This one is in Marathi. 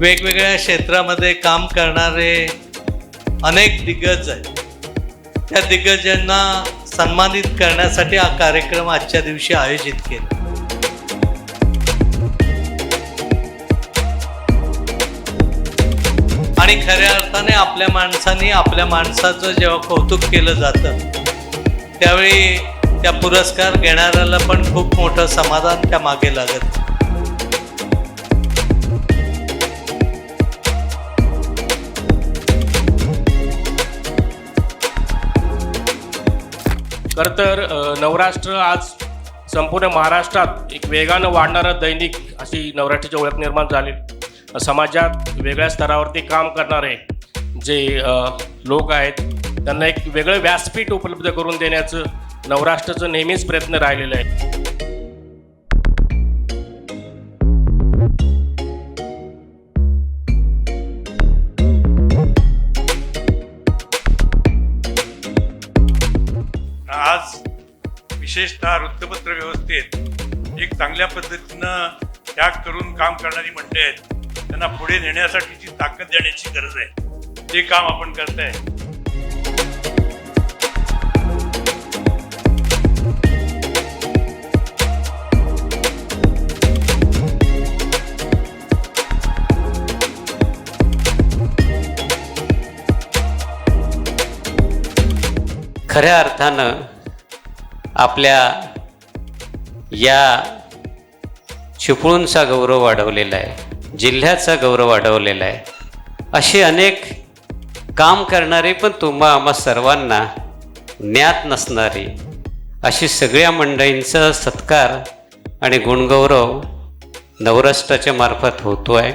वेगवेगळ्या क्षेत्रामध्ये काम करणारे अनेक दिग्गज आहेत. त्या दिग्गजांना सन्मानित करण्यासाठी हा कार्यक्रम आजच्या दिवशी आयोजित केला. आणि खऱ्या अर्थाने आपल्या माणसांनी आपल्या माणसाचं जेव्हा कौतुक केलं जातं त्यावेळी त्या पुरस्कार घेणाऱ्याला पण खूप मोठं समाधान त्या मागे लागत. खरं तर नवराष्ट्र आज संपूर्ण महाराष्ट्रात एक वेगानं वाढणारं दैनिक अशी नवराष्ट्राची ओळख निर्माण झाली. समाजात वेगळ्या स्तरावरती काम करणारे जे लोक आहेत त्यांना एक वेगळं व्यासपीठ उपलब्ध करून देण्याचं नवराष्ट्राचं नेहमीच प्रयत्न राहिलेलं आहे. आज विशेषतः वृत्तपत्र व्यवस्थेत एक चांगल्या पद्धतीनं त्याग करून काम करणारी मंडळी आहेत. त्यांना पुढे नेण्यासाठीची ताकद देण्याची गरज आहे. ते काम आपण करताय. खऱ्या अर्थानं आपल्या या चिपळूणचा गौरव वाढवलेला आहे, जिल्ह्याचा गौरव वाढवलेला आहे. असे अनेक काम करणारे पण तुम्हा आम्हा सर्वांना ज्ञात नसणारी अशी सगळ्या मंडळींचा सत्कार आणि गुणगौरव नवराष्ट्राच्या मार्फत होतो आहे.